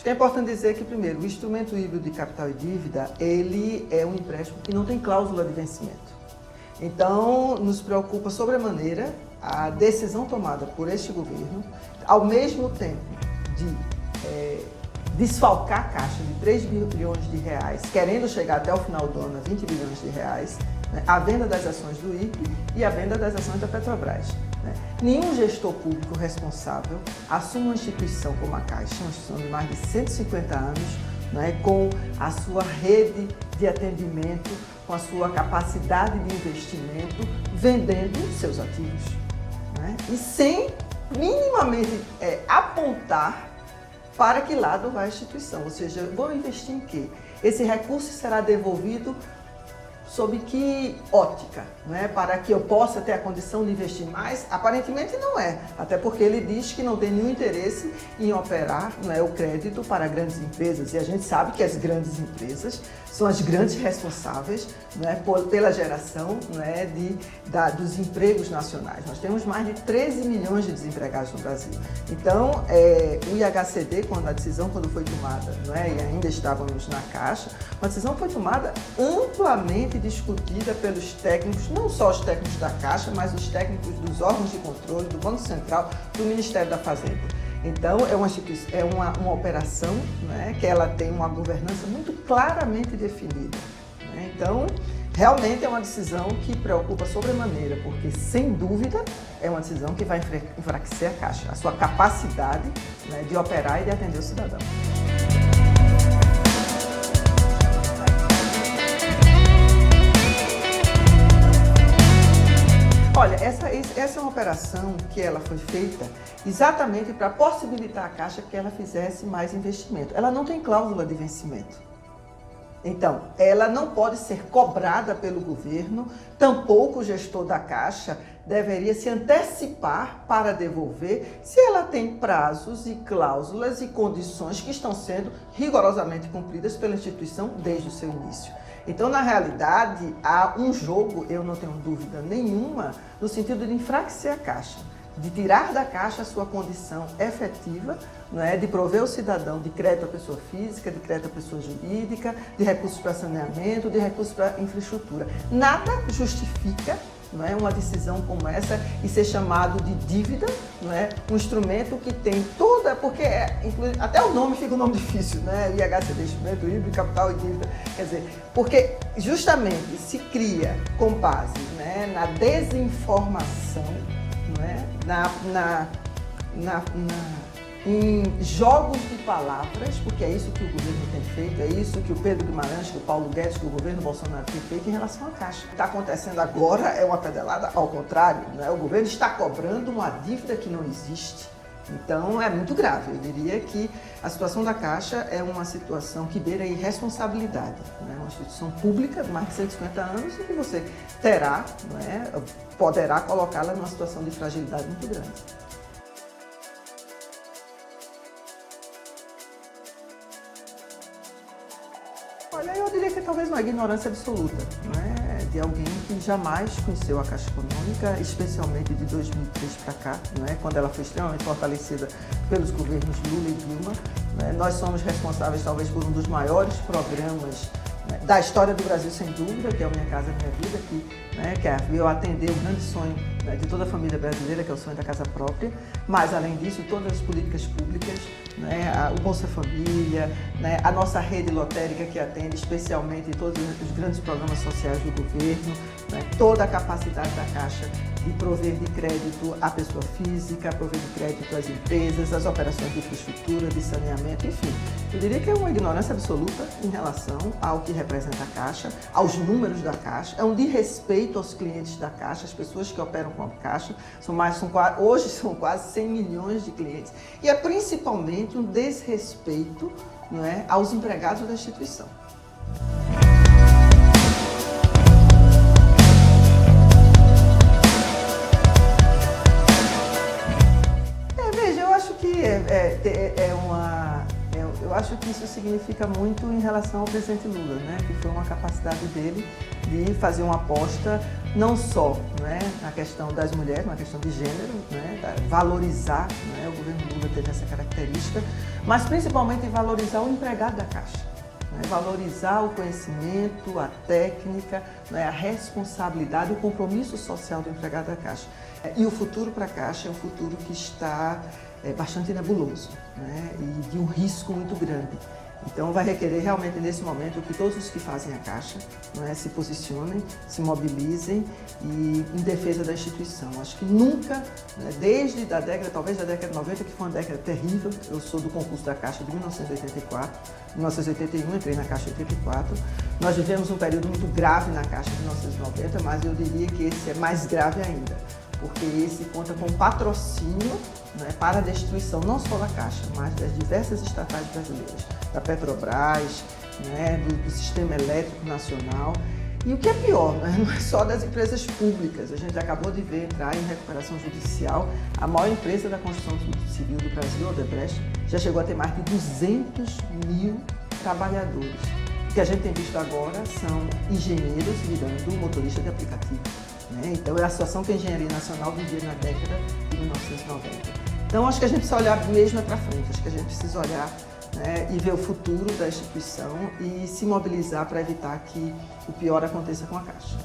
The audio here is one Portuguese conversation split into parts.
Acho que é importante dizer que, primeiro, o instrumento híbrido de capital e dívida, ele é um empréstimo que não tem cláusula de vencimento. Então, nos preocupa sobremaneira a decisão tomada por este governo, ao mesmo tempo de desfalcar a Caixa de 3 bilhões de reais, querendo chegar até o final do ano a 20 bilhões de reais, né, a venda das ações do IPE e a venda das ações da Petrobras. Né. Nenhum gestor público responsável assume uma instituição como a Caixa, uma instituição de mais de 150 anos, né, com a sua rede de atendimento, com a sua capacidade de investimento, vendendo seus ativos. Né, e sem minimamente apontar para que lado vai a instituição, ou seja, vou investir em quê? Esse recurso será devolvido sob que ótica, né? Para que eu possa ter a condição de investir mais? Aparentemente não é, até porque ele diz que não tem nenhum interesse em operar, né, o crédito para grandes empresas, e a gente sabe que as grandes empresas são as grandes responsáveis, né, pela geração, né, dos empregos nacionais. Nós temos mais de 13 milhões de desempregados no Brasil. Então, o IHCD, quando foi tomada, né, e ainda estávamos na Caixa, uma decisão foi tomada amplamente discutida pelos técnicos, não só os técnicos da Caixa, mas os técnicos dos órgãos de controle, do Banco Central, do Ministério da Fazenda. Então, é uma operação, né, que ela tem uma governança muito claramente definida. Né? Então, realmente é uma decisão que preocupa sobremaneira, porque, sem dúvida, é uma decisão que vai enfraquecer a Caixa, a sua capacidade, né, de operar e de atender o cidadão. Olha, essa é uma operação que ela foi feita exatamente para possibilitar à Caixa que ela fizesse mais investimento. Ela não tem cláusula de vencimento. Então, ela não pode ser cobrada pelo governo, tampouco o gestor da Caixa deveria se antecipar para devolver se ela tem prazos e cláusulas e condições que estão sendo rigorosamente cumpridas pela instituição desde o seu início. Então, na realidade, há um jogo, eu não tenho dúvida nenhuma, no sentido de enfraquecer a Caixa, de tirar da Caixa a sua condição efetiva, né, de prover o cidadão de crédito à pessoa física, de crédito à pessoa jurídica, de recursos para saneamento, de recursos para infraestrutura. Nada justifica, não é, uma decisão como essa e ser chamado de dívida, não é, um instrumento que tem toda, porque até o nome fica um nome difícil, né, IHCD, instrumento híbrido, capital e dívida, quer dizer, porque justamente se cria com base, né, na desinformação, não é, em jogos de palavras, porque é isso que o governo tem feito, é isso que o Pedro Guimarães, que o Paulo Guedes, que o governo Bolsonaro tem feito em relação à Caixa. O que está acontecendo agora é uma pedelada ao contrário, né? O governo está cobrando uma dívida que não existe. Então, é muito grave. Eu diria que a situação da Caixa é uma situação que beira a irresponsabilidade. Né? Uma instituição pública de mais de 150 anos e que você terá, né, poderá colocá-la numa situação de fragilidade muito grande. Olha, eu diria que é talvez uma ignorância absoluta, né, de alguém que jamais conheceu a Caixa Econômica, especialmente de 2003 para cá, né, quando ela foi extremamente fortalecida pelos governos Lula e Dilma. Né. Nós somos responsáveis talvez por um dos maiores programas, né, da história do Brasil, sem dúvida, que é o Minha Casa Minha Vida, que veio atender o grande sonho, né, de toda a família brasileira, que é o sonho da casa própria, mas além disso, todas as políticas públicas, né, o Bolsa Família, né, a nossa rede lotérica que atende especialmente todos os grandes programas sociais do governo, né, toda a capacidade da Caixa de prover de crédito à pessoa física, prover de crédito às empresas, às operações de infraestrutura, de saneamento, enfim. Eu diria que é uma ignorância absoluta em relação ao que representa a Caixa, aos números da Caixa, é um desrespeito aos clientes da Caixa, as pessoas que operam com a Caixa, hoje são quase 100 milhões de clientes, e é principalmente um desrespeito, não é, aos empregados da instituição. Veja, eu acho que eu acho que isso significa muito em relação ao presidente Lula, né? Que foi uma capacidade dele de fazer uma aposta não só, né, na questão das mulheres, na questão de gênero, né, valorizar, né, o governo Lula teve essa característica, mas principalmente valorizar o empregado da Caixa, né, valorizar o conhecimento, a técnica, né, a responsabilidade, o compromisso social do empregado da Caixa. E o futuro para a Caixa é um futuro que está bastante nebuloso, né, e de um risco muito grande. Então vai requerer realmente nesse momento que todos os que fazem a Caixa, né, se posicionem, se mobilizem e em defesa da instituição. Acho que nunca, né, desde a década, talvez da década de 90, que foi uma década terrível, eu sou do concurso da Caixa de 1984, em 1981 entrei na Caixa em 84, nós vivemos um período muito grave na Caixa de 1990, mas eu diria que esse é mais grave ainda, porque esse conta com patrocínio, né, para a destruição não só da Caixa, mas das diversas estatais brasileiras, da Petrobras, né, do Sistema Elétrico Nacional. E o que é pior, né, não é só das empresas públicas. A gente acabou de ver entrar em recuperação judicial a maior empresa da construção civil do Brasil, a Odebrecht, já chegou a ter mais de 200 mil trabalhadores. O que a gente tem visto agora são engenheiros virando motorista de aplicativo. Né? Então é a situação que a engenharia nacional vivia na década de 1990. Então acho que a gente precisa olhar mesmo para frente, acho que a gente precisa olhar, né, e ver o futuro da instituição e se mobilizar para evitar que o pior aconteça com a Caixa.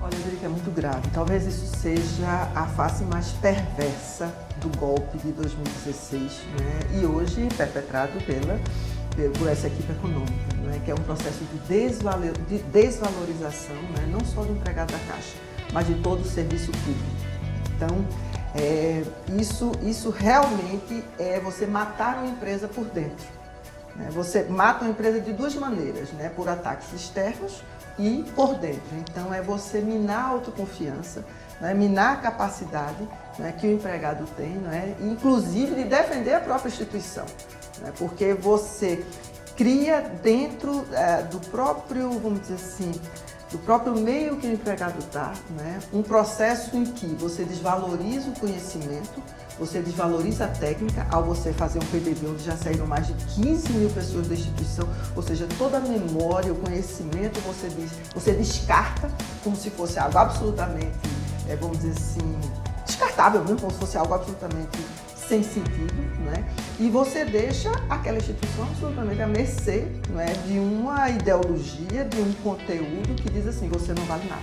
Olha, eu diria que é muito grave. Talvez isso seja a face mais perversa do golpe de 2016, né, e hoje perpetrado por essa equipe econômica, né, que é um processo de desvalorização, né, não só do empregado da Caixa, mas de todo o serviço público. Então, isso realmente é você matar uma empresa por dentro. Né? Você mata uma empresa de duas maneiras, né, por ataques externos e por dentro. Então, é você minar a autoconfiança, né, minar a capacidade, né, que o empregado tem, né, inclusive de defender a própria instituição. Né, porque você cria dentro do próprio, vamos dizer assim, do próprio meio que o empregado está, né, um processo em que você desvaloriza o conhecimento, você desvaloriza a técnica ao você fazer um PDD onde já saíram mais de 15 mil pessoas da instituição, ou seja, toda a memória, o conhecimento você descarta como se fosse algo absolutamente, vamos dizer assim, descartável mesmo, como se fosse algo absolutamente sem sentido, né? E você deixa aquela instituição absolutamente à mercê, não é, de uma ideologia, de um conteúdo que diz assim, você não vale nada.